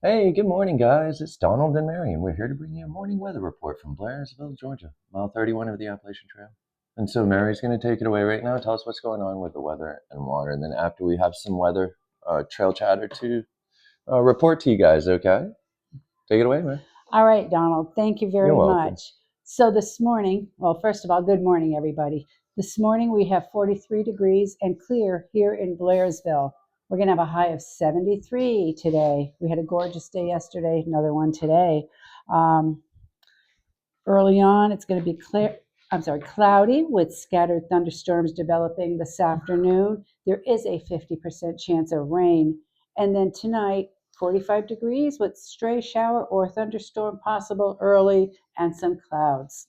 Hey, good morning, guys. It's Donald and Mary, and we're here to bring you a morning weather report from Blairsville, Georgia, mile 31 of the Appalachian Trail. And so Mary's going to take it away right now, tell us what's going on with the weather and water. And then after we have some weather trail chatter to report to you guys, okay? Take it away, Mary. All right, Donald, thank you You're very welcome. much. So this morning, well, first of all, good morning, everybody. This morning we have 43 degrees and clear here in Blairsville. We're going to have a high of 73 today. We had a gorgeous day yesterday, another one today. Early on, it's going to be cloudy with scattered thunderstorms developing this afternoon. There is a 50% chance of rain. And then tonight, 45 degrees with stray shower or thunderstorm possible early and some clouds.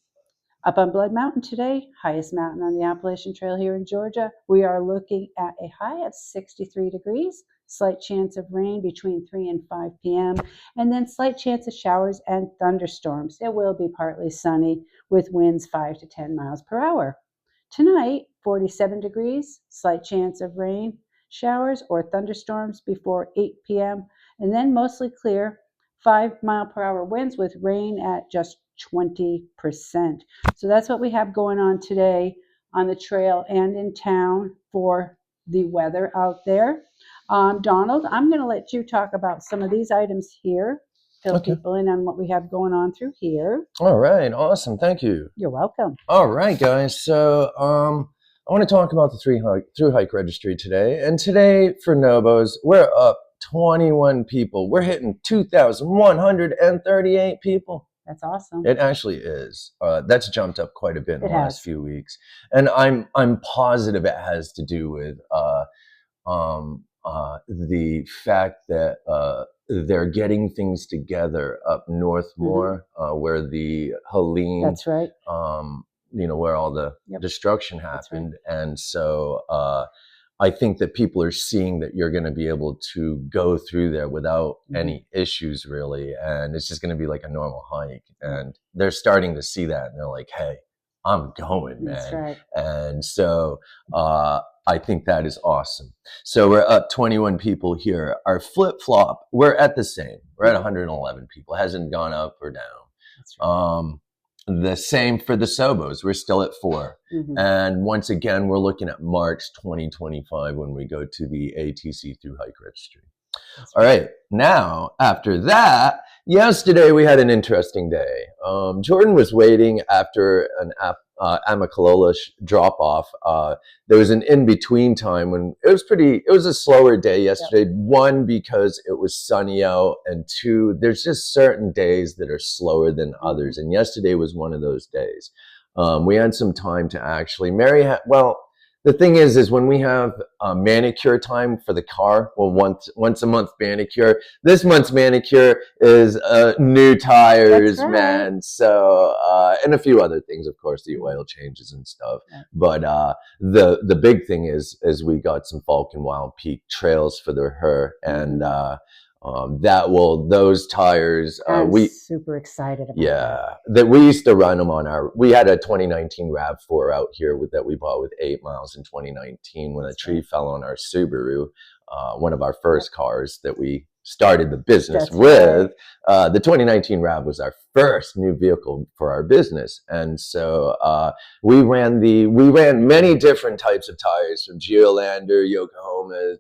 Up on Blood Mountain today, highest mountain on the Appalachian Trail here in Georgia, we are looking at a high of 63 degrees, slight chance of rain between 3 and 5 p.m., and then slight chance of showers and thunderstorms. It will be partly sunny with winds 5 to 10 miles per hour. Tonight, 47 degrees, slight chance of rain, showers, or thunderstorms before 8 p.m., and then mostly clear, 5-mile-per-hour winds with rain at just 20%. So that's what we have going on today on the trail and in town for the weather out there. Donald, I'm going to let you talk about some of these items here, fill Okay. people in on what we have going on through here. All right. Awesome. Thank you. You're welcome. All right, guys. So, I want to talk about the through hike registry today. And today for Nobos, we're up 21 people. We're hitting 2,138 people. That's awesome. It actually is. That's jumped up quite a bit in the It last has. few weeks, and I'm positive it has to do with the fact that they're getting things together up north more, where the Helene, That's right. Where all the Yep. destruction That's right. happened, and so I think that people are seeing that you're going to be able to go through there without any issues really, and it's just going to be like a normal hike, and they're starting to see that, and they're like, "Hey, I'm going, man." That's right. And so I think that is awesome. So we're up 21 people here. Our flip flop, we're at the same. We're at 111 people. It hasn't gone up or down. That's right. The same for the Sobos. We're still at 4. And once again, we're looking at March 2025 when we go to the ATC through hike registry. All right. Now, after that, yesterday we had an interesting day. Jordan was waiting after an Amicalola drop off. There was an in-between time when it was a slower day yesterday. Yep. One, because it was sunny out, and two, there's just certain days that are slower than others. And yesterday was one of those days. We had some time to actually, the thing is when we have manicure time for the car, well, once a month manicure. This month's manicure is new tires, right, man. So and a few other things, of course, the oil changes and stuff. Yeah. But the big thing is we got some Falcon Wild Peak trails for her, and those tires. I'm super excited about that we used to run them on we had a 2019 RAV4 out here that we bought with 8 miles in 2019 when a tree fell on our Subaru, one of our first cars that we started the business with. Right. The 2019 RAV was our first new vehicle for our business, and so we ran many different types of tires, from Geolander, Yokohama,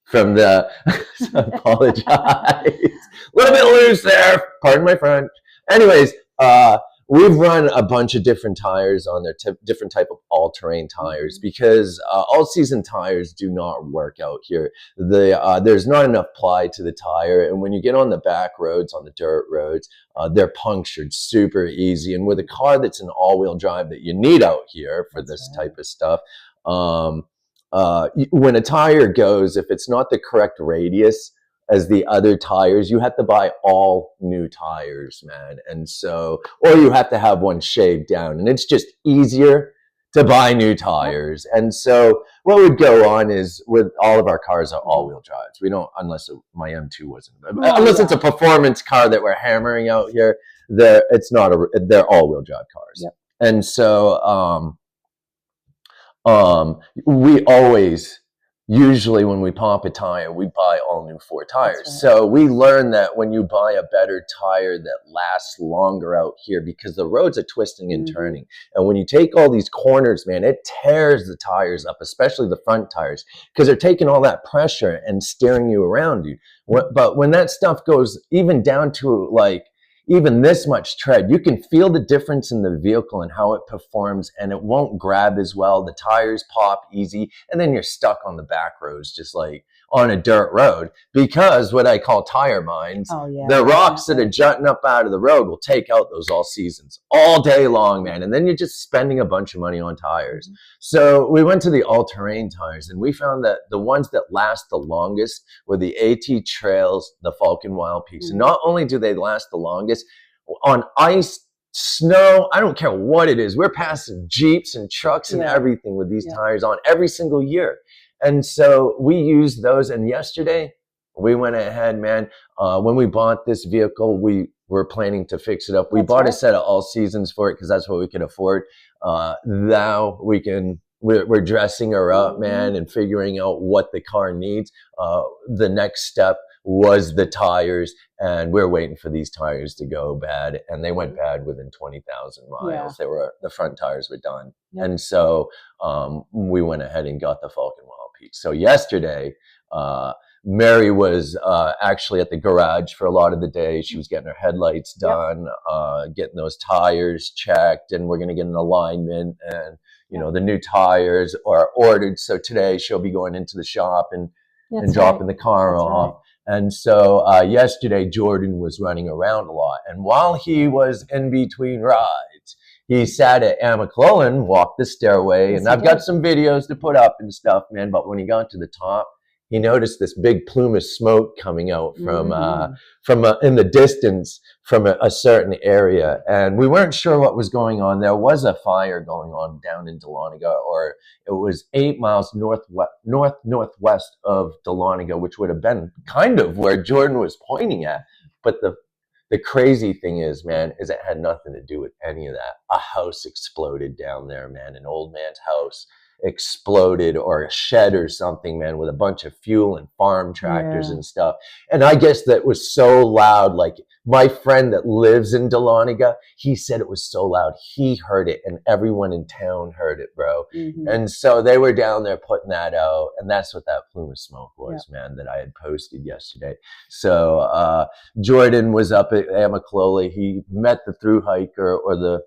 from the apologize. A little bit loose there. Pardon my French. Anyways, we've run a bunch of different tires on their different type of all-terrain tires, because all-season tires do not work out here. There's not enough ply to the tire, and when you get on the back roads, on the dirt roads, they're punctured super easy. And with a car that's an all-wheel drive that you need out here for this type of stuff, when a tire goes, if it's not the correct radius as the other tires, you have to buy all new tires, man. And so, or you have to have one shaved down, and it's just easier to buy new tires. And so what would go on is, with all of our cars are all-wheel drives. We don't, unless my M2 wasn't, unless it's a performance car that we're hammering out here, they're all-wheel drive cars. Yep. And so we always usually when we pop a tire, we buy all new 4 tires. That's right. So we learned that when you buy a better tire that lasts longer out here, because the roads are twisting and turning. And when you take all these corners, man, it tears the tires up, especially the front tires, because they're taking all that pressure and steering you around you. But when that stuff goes even down to like, even this much tread, you can feel the difference in the vehicle and how it performs, and it won't grab as well. The tires pop easy, and then you're stuck on the back roads, just like on a dirt road, because what I call tire mines, the rocks that are jutting up out of the road will take out those all seasons, all day long, man. And then you're just spending a bunch of money on tires. So we went to the all-terrain tires, and we found that the ones that last the longest were the AT Trails, the Falken Wild Peaks. And not only do they last the longest, on ice, snow, I don't care what it is, we're passing Jeeps and trucks and everything with these tires on every single year. And so we used those. And yesterday we went ahead, man. When we bought this vehicle, we were planning to fix it up. We bought a set of all seasons for it because that's what we could afford. Now we're dressing her up, man, and figuring out what the car needs. The next step was the tires, and we're waiting for these tires to go bad, and they went bad within 20,000 miles. The front tires were done. And so we went ahead and got the Falken Wild Peaks. So yesterday, Mary was actually at the garage for a lot of the day. She was getting her headlights done, getting those tires checked, and we're going to get an alignment, and the new tires are ordered. So today she'll be going into the shop and dropping the car off. And so yesterday, Jordan was running around a lot. And while he was in between rides, he sat at Amiclolan, walked the stairway. And I've got some videos to put up and stuff, man. But when he got to the top, he noticed this big plume of smoke coming out from in the distance from a certain area. And we weren't sure what was going on. There was a fire going on down in Dahlonega, or it was 8 miles northwest of Dahlonega, which would have been kind of where Jordan was pointing at. But the crazy thing is, man, is it had nothing to do with any of that. A house exploded down there, man, an old man's house exploded, or a shed or something, man, with a bunch of fuel and farm tractors and stuff. And I guess that was so loud. Like, my friend that lives in Dahlonega, he said it was so loud he heard it, and everyone in town heard it, bro. And so they were down there putting that out, and that's what that plume of smoke was, man, that I had posted yesterday. So Jordan was up at Amiclola. He met the through hiker, or the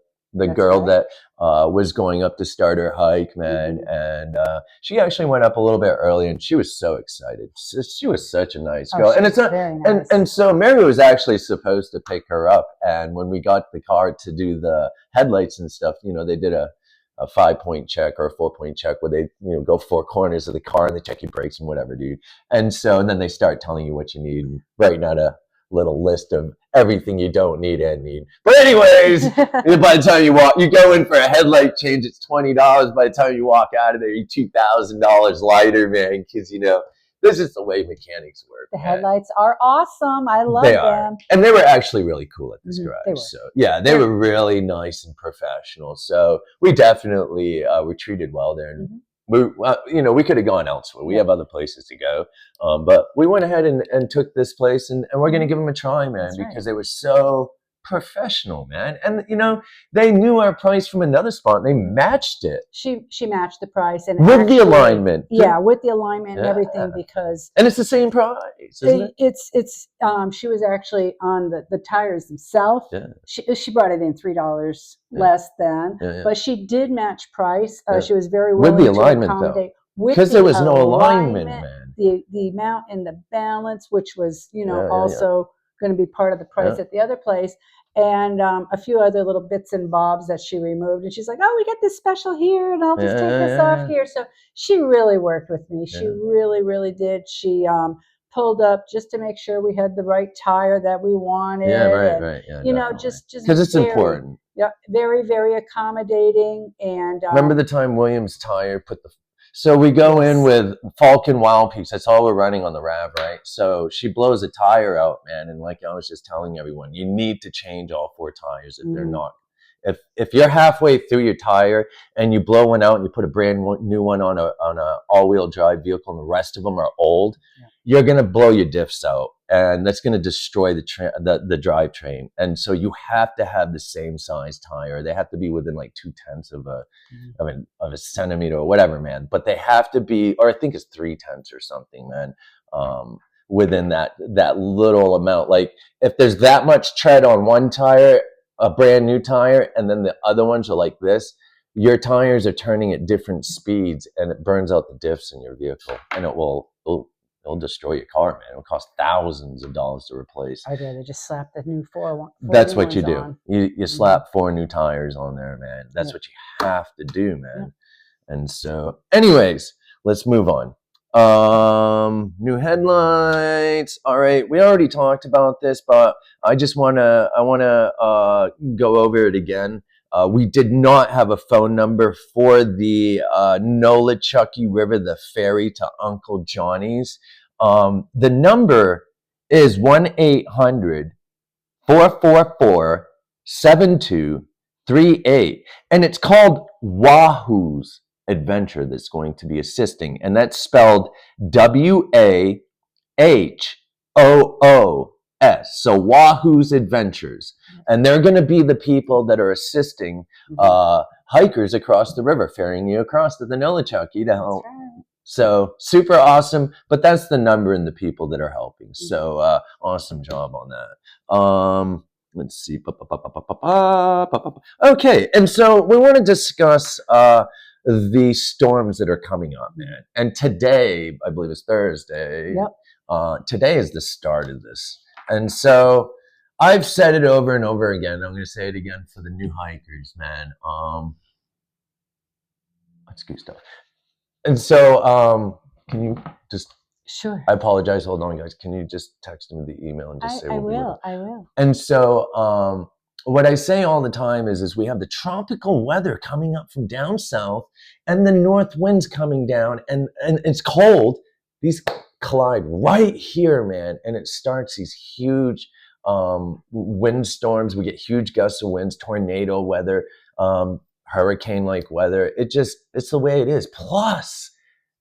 girl that was going up to start her hike, man. And she actually went up a little bit early, and she was so excited. She was such a nice girl. And it's not, nice. and so Mary was actually supposed to pick her up. And when we got the car to do the headlights and stuff, they did a 5-point check or a 4-point check where they, go 4 corners of the car and they check your brakes and whatever, dude. And then they start telling you what you need, and writing out a little list of everything you don't need and need. But anyways, by the time you go in for a headlight change, it's $20. By the time you walk out of there, you're $2,000 lighter, man, because this is the way mechanics work. The headlights are awesome. I love them. And they were actually really cool at this garage. So they were really nice and professional. So we definitely were treated well there. And we could have gone elsewhere. We have other places to go. But we went ahead and took this place, and we're going to give them a try, man, because they were so professional, man. And, they knew our price from another spot, and they matched it. She matched the price. And with the alignment. Yeah, with the alignment and everything, because. And it's the same price, isn't it? It's she was actually on the tires themselves. Yeah. She brought it in $3 less than, but she did match price. She was very willing with the alignment, to accommodate. Because there was no alignment, man. The amount and the balance, which was, also going to be part of the price at the other place. And a few other little bits and bobs that she removed. And she's like, oh, we got this special here, and I'll just take this off here. So she really worked with me. She really, really did. She pulled up just to make sure we had the right tire that we wanted. Yeah, right. Yeah, just because it's important. Yeah, very, very accommodating. And remember the time Williams Tire so we go in with Falken Wild Peaks. That's all we're running on the RAV, right? So she blows a tire out, man. And like I was just telling everyone, you need to change all 4 tires if they're not If you're halfway through your tire and you blow one out and you put a brand new one on a all-wheel drive vehicle and the rest of them are old, you're going to blow your diffs out, and that's going to destroy the drivetrain. And so you have to have the same size tire. They have to be within like 0.2 of a centimeter or whatever, man. But they have to be, or I think it's 0.3 or something, man. Within that little amount. Like if there's that much tread on one tire, a brand new tire, and then the other ones are like this, your tires are turning at different speeds, and it burns out the diffs in your vehicle, and it'll destroy your car, man. It'll cost thousands of dollars to replace. I'd rather just slap the new four That's what you do. on. You slap 4 new tires on there, man. That's what you have to do, man. And so, anyways, let's move on. New headlights. All right, we already talked about this, but I want to go over it again. We did not have a phone number for the Nolichucky River, the ferry to Uncle Johnny's. The number is 1-800-444-7238, and it's called Wahoo's Adventure that's going to be assisting, and that's spelled WAHOOS. So Wahoo's Adventures, and they're going to be the people that are assisting hikers across the river, ferrying you across to the Nolichucky to help. So super awesome, but that's the number and the people that are helping. So awesome job on that. Let's see. Okay, and so we want to discuss the storms that are coming up, man. And today, I believe it's Thursday. Yep. Today is the start of this. And so I've said it over and over again. I'm going to say it again for the new hikers, man. That's good stuff. And so can you just... Sure. I apologize. Hold on, guys. Can you just text me the email and just say what I will. And so what I say all the time is we have the tropical weather coming up from down south and the north winds coming down, and it's cold. These collide right here, man, and it starts these huge wind storms. We get huge gusts of winds, tornado weather, hurricane-like weather. It's the way it is. Plus,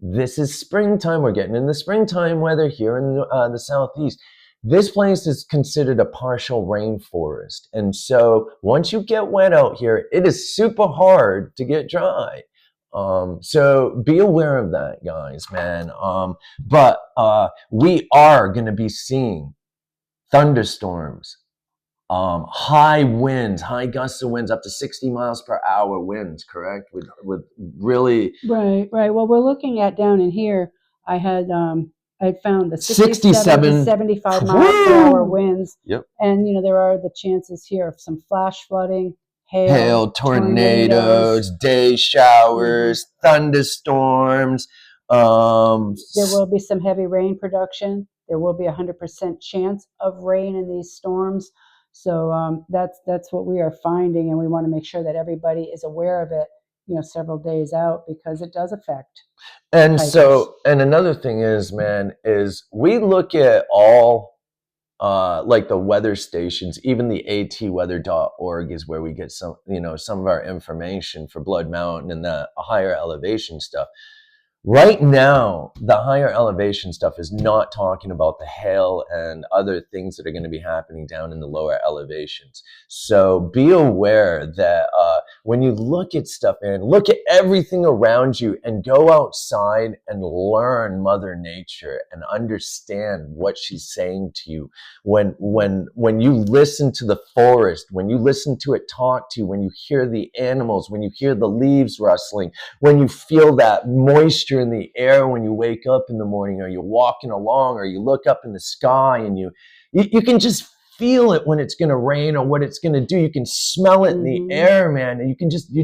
this is springtime. We're getting in the springtime weather here in the southeast. This place is considered a partial rainforest. And so once you get wet out here, it is super hard to get dry. So be aware of that, guys, man. But we are going to be seeing thunderstorms, high winds, high gusts of winds, up to 60 miles per hour winds, correct? With really... Right. Well, we're looking at down in here, I found the 67 to 75 miles per hour winds. Yep. And, there are the chances here of some flash flooding, hail, tornadoes, day showers, thunderstorms. There will be some heavy rain production. There will be 100% chance of rain in these storms. So that's what we are finding, and we want to make sure that everybody is aware of it, several days out, because it does affect. And hikers. So, and another thing is, man, is we look at all like the weather stations, even the atweather.org is where we get some of our information for Blood Mountain and the higher elevation stuff. Right now, the higher elevation stuff is not talking about the hail and other things that are going to be happening down in the lower elevations. So be aware that when you look at stuff, man, look at everything around you and go outside and learn Mother Nature and understand what she's saying to you. When you listen to the forest, when you listen to it talk to you, when you hear the animals, when you hear the leaves rustling, when you feel that moisture in the air when you wake up in the morning, or you're walking along, or you look up in the sky and you can just feel it when it's going to rain or what it's going to do. You can smell it in the air, man, and you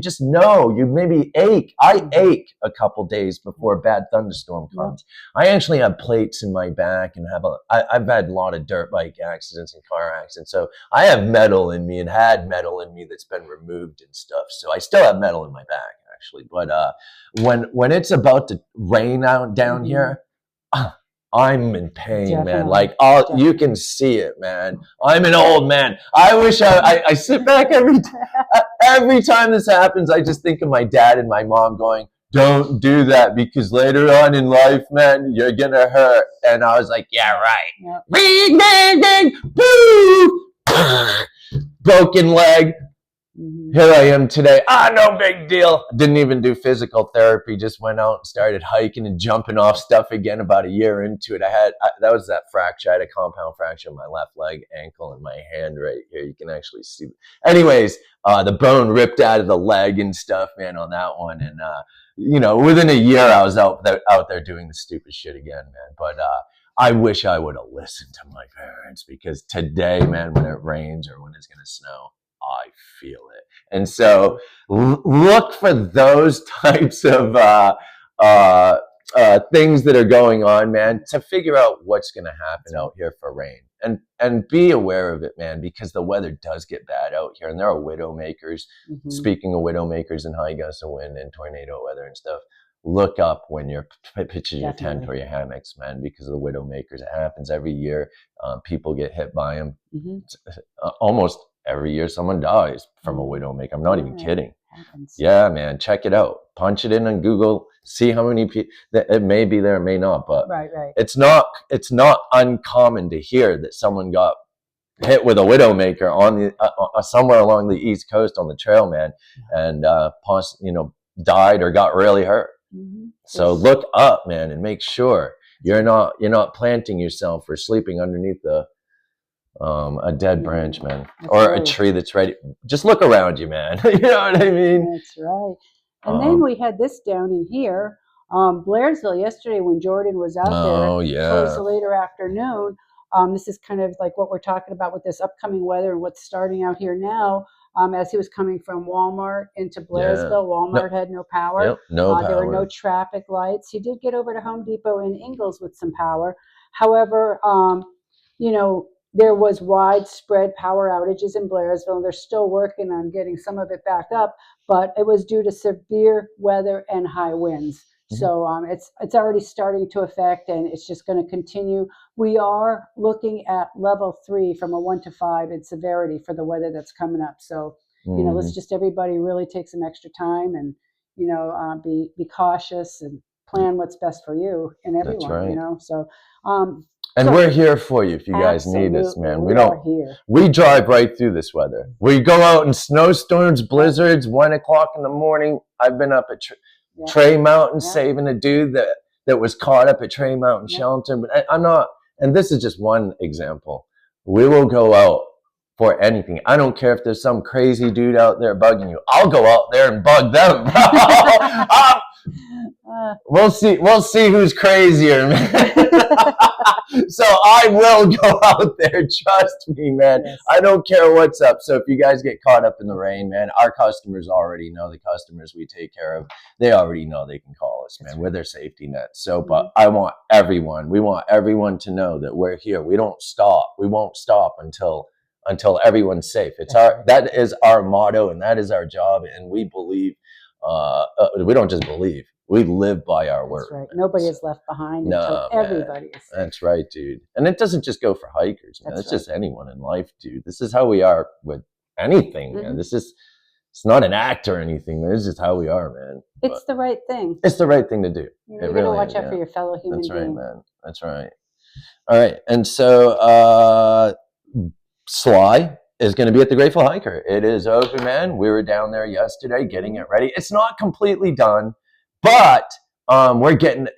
just know. You maybe ache. I ache a couple days before a bad thunderstorm comes. I actually have plates in my back and I've had a lot of dirt bike accidents and car accidents, so I have metal in me and had metal in me that's been removed and stuff. So I still have metal in my back, actually. But when it's about to rain out down here, I'm in pain, man. Like, you can see it, man. I'm an old man. I wish I sit back every time this happens, I just think of my dad and my mom going, don't do that because later on in life, man, you're gonna hurt. And I was like, yeah, right. Yep. Bing, bing, bing, boo! Broken leg. Here I am today. No big deal. Didn't even do physical therapy. Just went out and started hiking and jumping off stuff again about a year into it. That was that fracture. I had a compound fracture in my left leg, ankle, and my hand right here. You can actually see. Anyways, the bone ripped out of the leg and stuff, man, on that one. And, within a year, I was out there doing the stupid shit again, man. But I wish I would have listened to my parents because today, man, when it rains or when it's going to snow, I feel it. And so look for those types of things that are going on, man, to figure out what's going to happen out here for rain. And be aware of it, man, because the weather does get bad out here. And there are widow makers. Mm-hmm. Speaking of widow makers and high gusts of wind and tornado weather and stuff, look up when you're pitching your tent or your hammocks, man, because of the widow makers. It happens every year. People get hit by them. Mm-hmm. Almost every year someone dies from a widowmaker. I'm not even kidding. Yeah, man, check it out. Punch it in on Google. See how many people. It may be there, it may not, but right. It's not uncommon to hear that someone got hit with a widowmaker on the somewhere along the East Coast on the trail, man, and died or got really hurt. Mm-hmm. So look up, man, and make sure you're not planting yourself or sleeping underneath a dead branch, man, or a tree that's ready. Just look around you, man. You know what I mean? That's right. And then we had this down in here, Blairsville yesterday when Jordan was out there towards the later afternoon. This is kind of like what we're talking about with this upcoming weather and what's starting out here now. As he was coming from Walmart into Blairsville, Walmart had no power. Yep, no power. There were no traffic lights. He did get over to Home Depot in Ingalls with some power. However, there was widespread power outages in Blairsville, and they're still working on getting some of it back up, but it was due to severe weather and high winds. Mm-hmm. So it's already starting to affect, and it's just going to continue. We are looking at level 3 from a 1 to 5 in severity for the weather that's coming up. So, let's just everybody really take some extra time and, be cautious and plan what's best for you and everyone, that's right. So, and we're here for you if you guys need us, man. We drive right through this weather. We go out in snowstorms, blizzards, 1 o'clock in the morning. I've been up at Tray Mountain saving a dude that was caught up at Tray Mountain Shelter. But I'm not, and this is just one example. We will go out for anything. I don't care if there's some crazy dude out there bugging you. I'll go out there and bug them. We'll see who's crazier, man. So I will go out there. Trust me, man. Yes. I don't care what's up. So if you guys get caught up in the rain, man, our customers already know. The customers we take care of, they already know they can call us, man. We're their safety net. So, but we want everyone to know that we're here. We don't stop. We won't stop until everyone's safe. That is our motto, and that is our job. And we believe, we don't just believe. We live by our word. That's right. Nobody is left behind until everybody is safe. That's right, dude. And it doesn't just go for hikers, man. It's just anyone in life, dude. This is how we are with anything, man. It's not an act or anything, man. It's just how we are, man. It's the right thing. It's the right thing to do. You're going to watch out for your fellow human being. That's right, man. That's right. All right. And so Sly is going to be at the Grateful Hiker. It is open, man. We were down there yesterday getting it ready. It's not completely done. But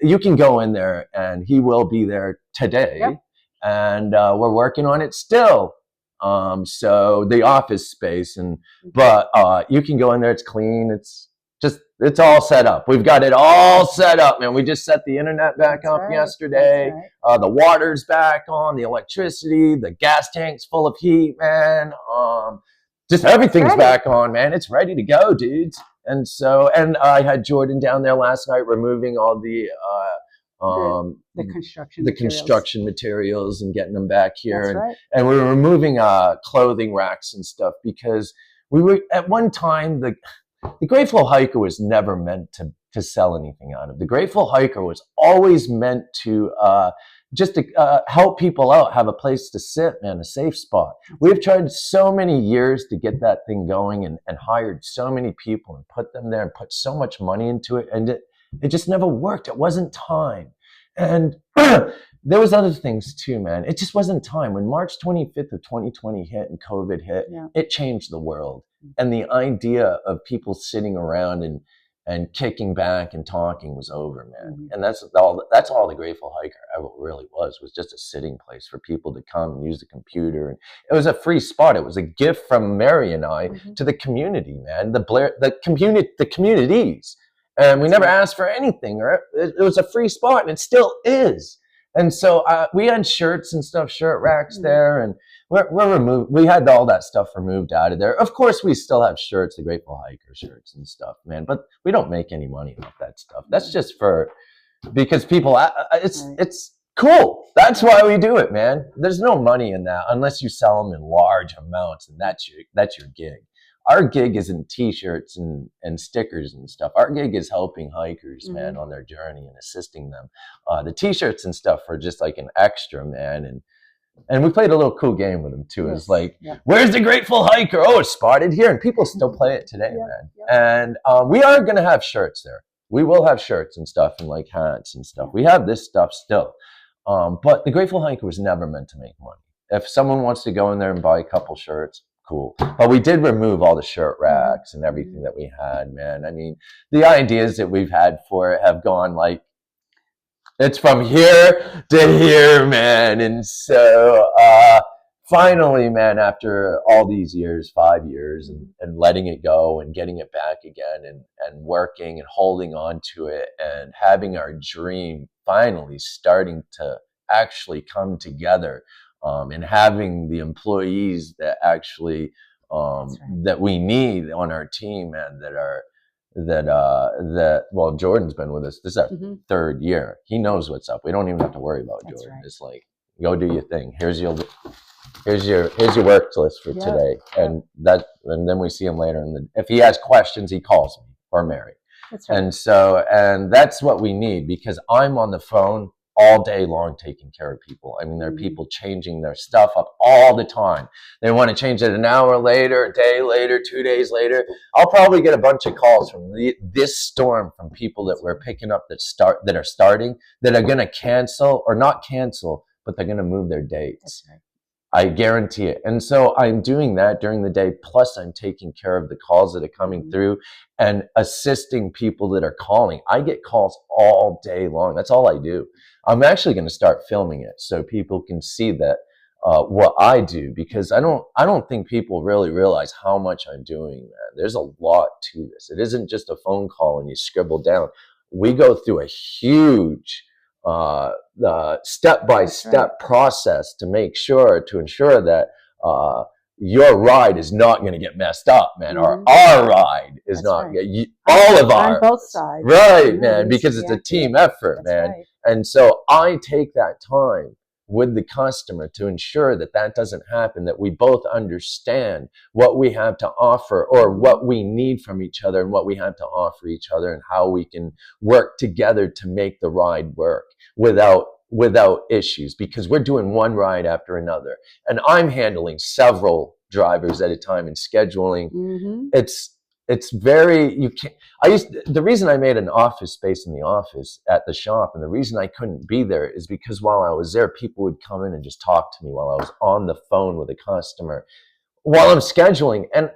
you can go in there and he will be there today. Yep. And we're working on it still. So the office space but you can go in there. It's clean. It's all set up. We've got it all set up, man. We just set the internet back up yesterday. Right. The water's back on, the electricity, the gas tank's full of heat, man. Just everything's back on, man. It's ready to go, dudes. And I had Jordan down there last night removing all the construction materials and getting them back here. And we were removing clothing racks and stuff because we were at one time the Grateful Hiker was never meant to sell anything out of. The Grateful Hiker was always meant to just to help people out, have a place to sit, man, a safe spot. We've tried so many years to get that thing going and hired so many people and put them there and put so much money into it. And it just never worked. It wasn't time. And there was other things too, man. It just wasn't time. When March 25th of 2020 hit and COVID hit, it changed the world. And the idea of people sitting around and kicking back and talking was over, man. And that's all the Grateful Hiker ever really was just a sitting place for people to come and use the computer. And it was a free spot. It was a gift from Mary and I to the community, man, the communities. And we never asked for anything, or it was a free spot, and it still is. And so we had shirts and stuff, shirt racks there, and we're removed. We had all that stuff removed out of there. Of course, we still have shirts, the Grateful Hiker shirts and stuff, man. But we don't make any money off that stuff. That's just because people. It's cool. That's why we do it, man. There's no money in that unless you sell them in large amounts, and that's your gig. Our gig isn't T-shirts and stickers and stuff. Our gig is helping hikers, man, on their journey and assisting them. The T-shirts and stuff are just like an extra, man. And we played a little cool game with them too. It's like, where's the Grateful Hiker? Oh, it's spotted here. And people still play it today, man. And we are going to have shirts there. We will have shirts and stuff and like hats and stuff. We have this stuff still. But the Grateful Hiker was never meant to make money. If someone wants to go in there and buy a couple shirts, cool. But we did remove all the shirt racks and everything that we had, man. I mean, the ideas that we've had for it have gone like, it's from here to here, man. And so finally, man, after all these years, 5 years, and letting it go and getting it back again and working and holding on to it and having our dream finally starting to actually come together. And having the employees that actually that we need on our team, man, well, Jordan's been with us. This is our third year. He knows what's up. We don't even have to worry about Jordan. Right. It's like, go do your thing. Here's your work list for today, and then we see him later. And if he has questions, he calls me or Mary. That's right. And that's what we need, because I'm on the phone all day long taking care of people. I mean, there are people changing their stuff up all the time. They want to change it an hour later, a day later, 2 days later. I'll probably get a bunch of calls from this storm from people that we're picking up that are starting, that are going to cancel, or not cancel, but they're going to move their dates. Right. I guarantee it. And so I'm doing that during the day. Plus I'm taking care of the calls that are coming through and assisting people that are calling. I get calls all day long. That's all I do. I'm actually going to start filming it so people can see that what I do, because I don't think people really realize how much I'm doing, man. There's a lot to this. It isn't just a phone call and you scribble down. We go through a huge step-by-step process to ensure that your ride is not going to get messed up, man, or our ride is not all of ours. On both sides. Right, man, because it's a team effort, man. Right. And so I take that time with the customer to ensure that doesn't happen, that we both understand what we have to offer or what we need from each other and what we have to offer each other and how we can work together to make the ride work without issues, because we're doing one ride after another. And I'm handling several drivers at a time and scheduling. It's very, the reason I made an office space in the office at the shop, and the reason I couldn't be there is because while I was there, people would come in and just talk to me while I was on the phone with a customer while I'm scheduling. And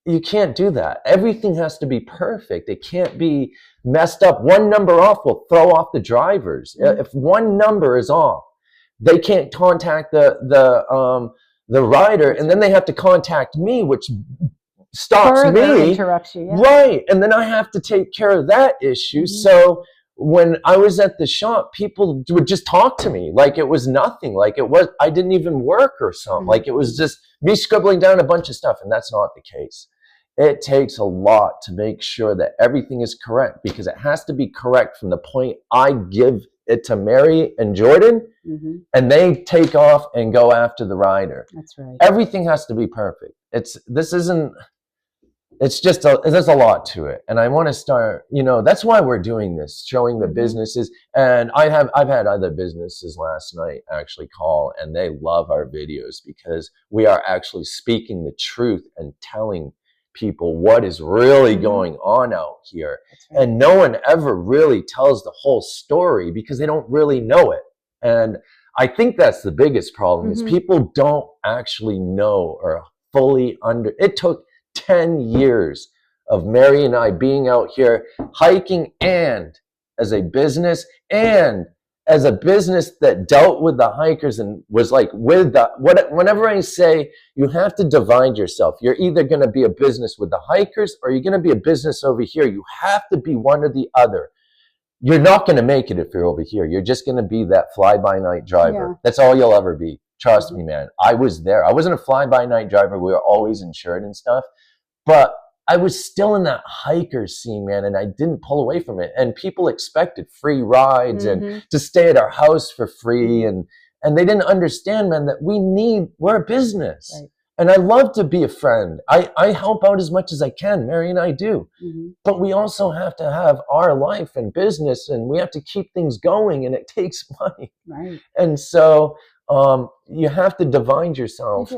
you can't do that. Everything has to be perfect. It can't be messed up. One number off will throw off the drivers. If one number is off, they can't contact the rider, and then they have to contact me, which stops me. Interrupts you, right? And then I have to take care of that issue. So when I was at the shop, people would just talk to me like it was nothing, like I didn't even work or something, like it was just me scribbling down a bunch of stuff. And that's not the case. It takes a lot to make sure that everything is correct, because it has to be correct from the point I give it to Mary and Jordan, and they take off and go after the rider. That's right. Everything has to be perfect. there's a lot to it. And I want to start, that's why we're doing this, showing the businesses. And I've had other businesses last night actually call, and they love our videos because we are actually speaking the truth and telling people what is really going on out here. Right. And no one ever really tells the whole story because they don't really know it. And I think that's the biggest problem is people don't actually know or fully it took 10 years of Mary and I being out here hiking, and as a business that dealt with the hikers and was like whenever I say you have to divide yourself, you're either going to be a business with the hikers or you're going to be a business over here. You have to be one or the other. You're not going to make it if you're over here. You're just going to be that fly-by-night driver. Yeah. That's all you'll ever be. Trust me, man. I was there. I wasn't a fly-by-night driver. We were always insured and stuff. But I was still in that hiker scene, man, and I didn't pull away from it. And people expected free rides and to stay at our house for free. And they didn't understand, man, that we're a business. Right. And I love to be a friend. I help out as much as I can. Mary and I do. But we also have to have our life and business, and we have to keep things going, and it takes money. Right. And so you have to divide yourself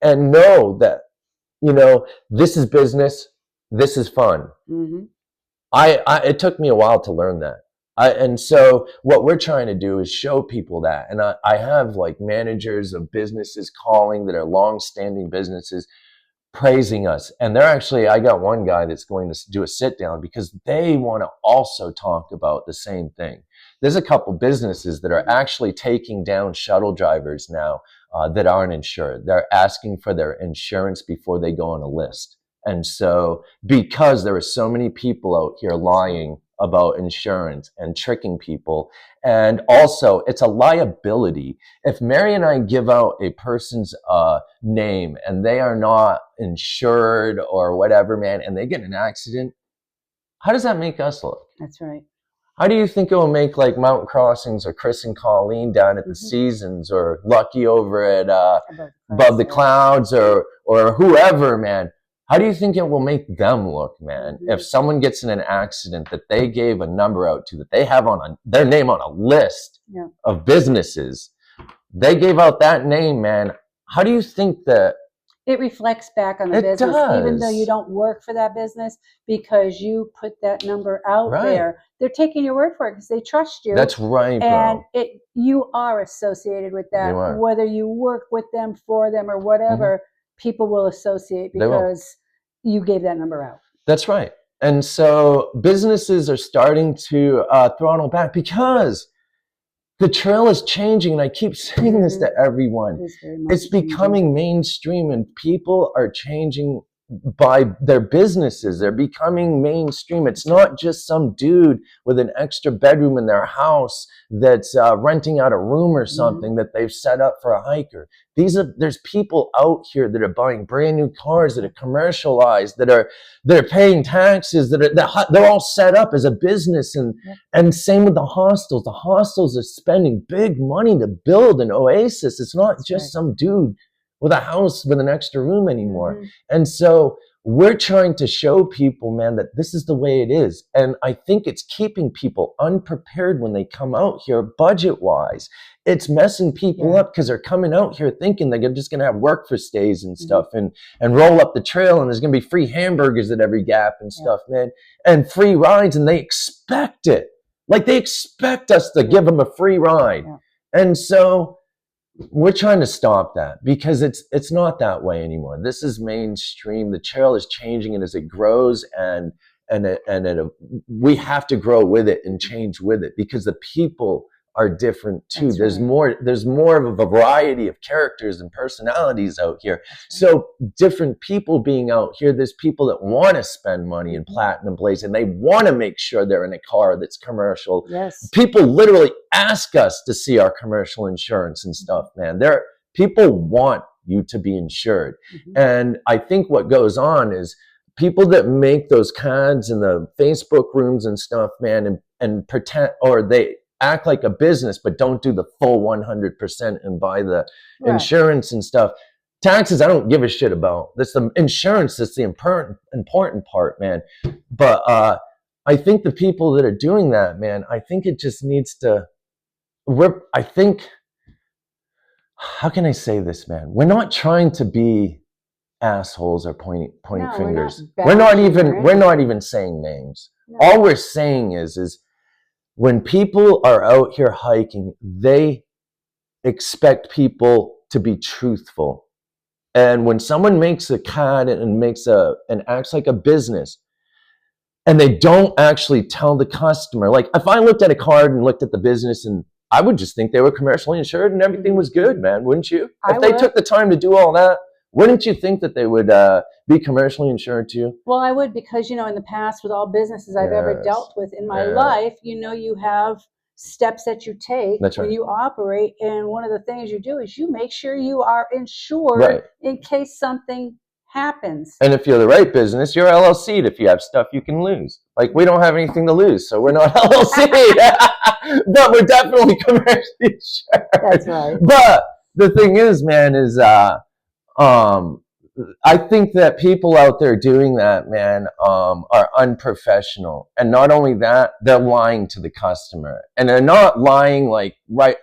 and know that, this is business, this is fun. It took me a while to learn that. And so what we're trying to do is show people that. And I have like managers of businesses calling that are long-standing businesses praising us. And I got one guy that's going to do a sit down because they want to also talk about the same thing. There's a couple businesses that are actually taking down shuttle drivers now that aren't insured. They're asking for their insurance before they go on a list. And so because there are so many people out here lying about insurance and tricking people, and also it's a liability. If Mary and I give out a person's name and they are not insured or whatever, man, and they get in an accident, how does that make us look? That's right. How do you think it will make like Mountain Crossings or Chris and Colleen down at the Seasons or Lucky over at Above the Clouds or whoever, man? How do you think it will make them look, man? If someone gets in an accident that they gave a number out to, that they have on their name on a list of businesses, they gave out that name, man. How do you think that it reflects back on the business, even though you don't work for that business, because you put that number out there? They're taking your word for it because they trust you. That's right, bro. And you are associated with that, whether you work with them, for them, or whatever. People will associate because you gave that number out. That's right. And so businesses are starting to throttle back because the trail is changing. And I keep saying this to everyone. It's becoming mainstream, and people are changing by their businesses. They're becoming mainstream. It's not just some dude with an extra bedroom in their house that's renting out a room or something that they've set up for a hiker. There's people out here that are buying brand new cars that are commercialized, that are paying taxes, they're all set up as a business. And same with the hostels. The hostels are spending big money to build an oasis. It's not just some dude with a house with an extra room anymore. And so we're trying to show people, man, that this is the way it is. And I think it's keeping people unprepared when they come out here budget-wise. It's messing people up because they're coming out here thinking they're just going to have work for stays and stuff and roll up the trail, and there's going to be free hamburgers at every gap and stuff, man, and free rides, and they expect it. Like they expect us to give them a free ride. And so we're trying to stop that because it's not that way anymore. This is mainstream. The trail is changing, and as it grows, and we have to grow with it and change with it because the people are different too. There's more of a variety of characters and personalities out here. So different people being out here. There's people that want to spend money in Platinum Blaze, and they want to make sure they're in a car that's commercial. People literally ask us to see our commercial insurance and stuff, man. People want you to be insured. And I think what goes on is people that make those cards in the Facebook rooms and stuff, man, and pretend, or they act like a business but don't do the full 100% and buy the insurance and stuff. Taxes, I don't give a shit about. That's the insurance. That's the important part, man. But I think the people that are doing that, man, I think it just needs to. I think. How can I say this, man? We're not trying to be assholes or pointing No, fingers. we're not We're not even saying names. No. All we're saying is when people are out here hiking, they expect people to be truthful. And when someone makes a card and and acts like a business, and they don't actually tell the customer, like if I looked at a card and looked at the business, and I would just think they were commercially insured and everything was good, man, wouldn't you? If they took the time to do all that, wouldn't you think that they would be commercially insured too? Well, I would, because, in the past, with all businesses I've ever dealt with in my life, you have steps that you take when you operate. And one of the things you do is you make sure you are insured in case something happens. And if you're the right business, you're LLC'd if you have stuff you can lose. Like, we don't have anything to lose, so we're not LLC'd. But we're definitely commercially insured. That's right. But the thing is, man, is I think that people out there doing that, man, are unprofessional. And not only that, they're lying to the customer. And they're not lying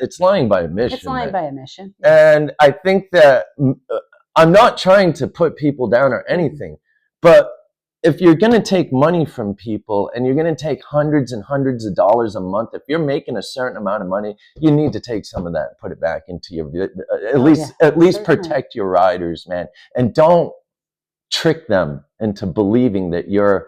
it's lying by omission. It's lying by omission. And I think that I'm not trying to put people down or anything, but if you're going to take money from people and you're going to take hundreds and hundreds of dollars a month, if you're making a certain amount of money, you need to take some of that and put it back into your, at least protect your riders, man. And don't trick them into believing that you're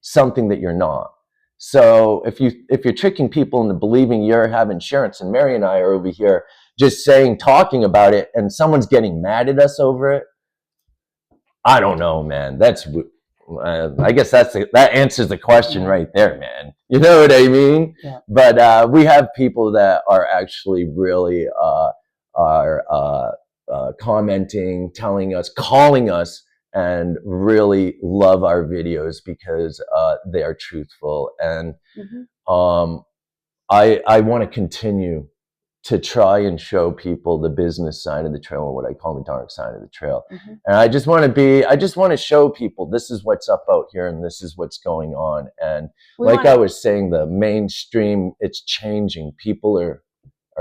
something that you're not. So if you're tricking people into believing you have insurance, and Mary and I are over here just talking about it, and someone's getting mad at us over it, I don't know, man. I guess that answers the question right there, man. You know what I mean? Yeah. But we have people that are actually really commenting, telling us, calling us, and really love our videos because they are truthful. And I want to continue to try and show people the business side of the trail, or what I call the dark side of the trail. And I just want to show people this is what's up out here and this is what's going on. And I was saying, the mainstream, it's changing. People are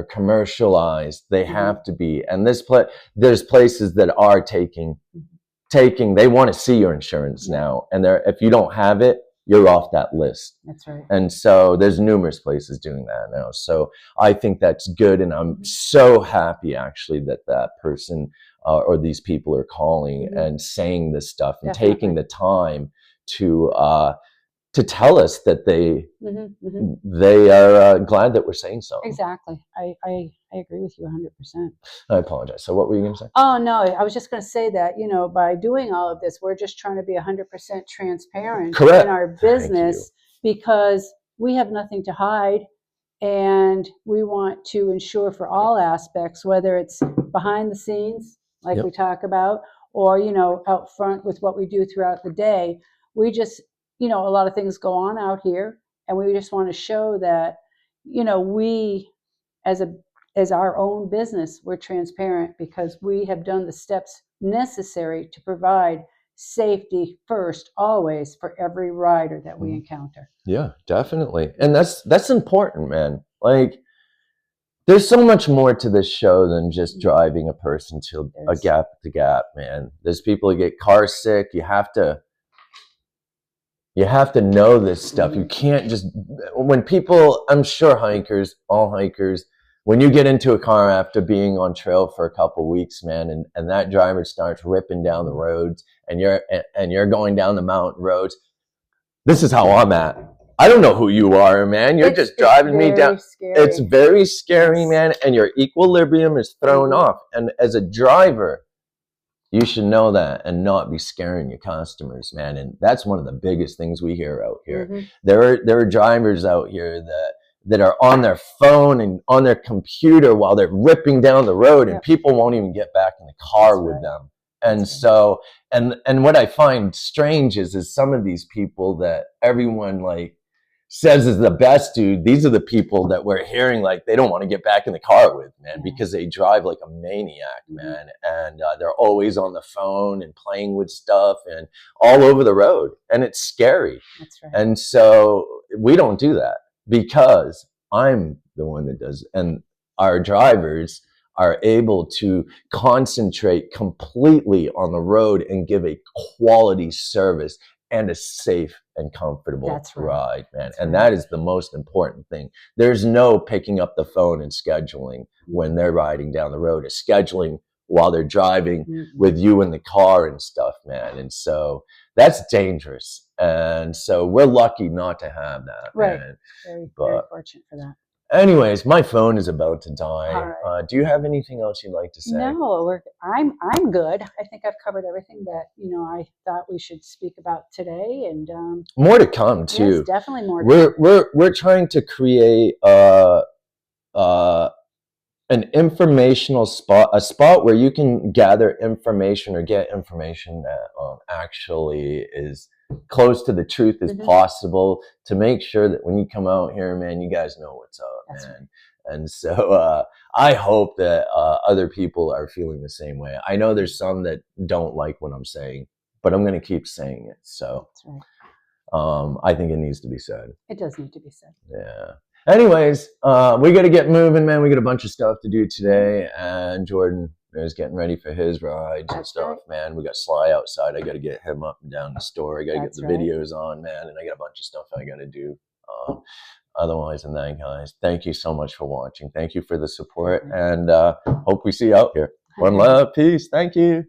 commercialized. They have to be. And there's places that are taking, they want to see your insurance now. And if you don't have it, you're off that list. That's right. And so there's numerous places doing that now. So I think that's good. And I'm so happy, actually, that person or these people are calling and saying this stuff and taking the time to tell us that they are glad that we're saying something. Exactly. I agree with you 100%. I apologize. So what were you going to say? Oh, no, I was just going to say that, by doing all of this, we're just trying to be 100% transparent in our business, because we have nothing to hide, and we want to ensure for all aspects, whether it's behind the scenes, like we talk about, or, out front with what we do throughout the day. We just, a lot of things go on out here, and we just want to show that, we as our own business, we're transparent, because we have done the steps necessary to provide safety first, always, for every rider that we encounter. Yeah, definitely. And that's important, man. Like, there's so much more to this show than just driving a person to a gap to gap, man. There's people who get car sick. You have to know this stuff. You can't just, when people, I'm sure all hikers, when you get into a car after being on trail for a couple of weeks, man, and that driver starts ripping down the roads, and you're going down the mountain roads, this is how I'm at. I don't know who you are, man. You're just driving me down. It's very scary, man, and your equilibrium is thrown off. And as a driver, you should know that and not be scaring your customers, man. And that's one of the biggest things we hear out here. There are drivers out here that are on their phone and on their computer while they're ripping down the road, and people won't even get back in the car with them. And so, and what I find strange is some of these people that everyone says is the best, dude, these are the people that we're hearing like they don't want to get back in the car with, man, Yeah. because they drive like a maniac, man. And they're always on the phone and playing with stuff and all over the road. And it's scary. That's right. And so we don't do that because I'm the one that does. And our drivers are able to concentrate completely on the road and give a quality service and a safe and comfortable That's right. ride, man. That's and right. that is the most important thing. There's no picking up the phone and scheduling when they're riding down the road. It's scheduling while they're driving with you in the car and stuff, man. And so that's dangerous. And so we're lucky not to have that, Right. man. Very But fortunate for that. anyways, my phone is about to die. All right. Do you have anything else you'd like to say? No, I'm good. I think I've covered everything that I thought we should speak about today, and More to come too. yes, definitely more. To We're trying to create an informational spot, a spot where you can gather information or get information that actually is close to the truth as possible, to make sure that when you come out here, man, you guys know what's up. That's man. right. And so I hope that other people are feeling the same way. I know there's some that don't like what I'm saying, but I'm going to keep saying it. So That's right. I think it needs to be said. It does need to be said. Yeah. Anyways, we got to get moving, man. We got a bunch of stuff to do today, and Jordan is getting ready for his rides and That's stuff, right. man. We got Sly outside. I got to get him up and down the store. I got to get That's the right. videos on, man, and I got a bunch of stuff I got to do. Otherwise than that, guys, thank you so much for watching. Thank you for the support, and hope we see you out here. One love, peace. Thank you.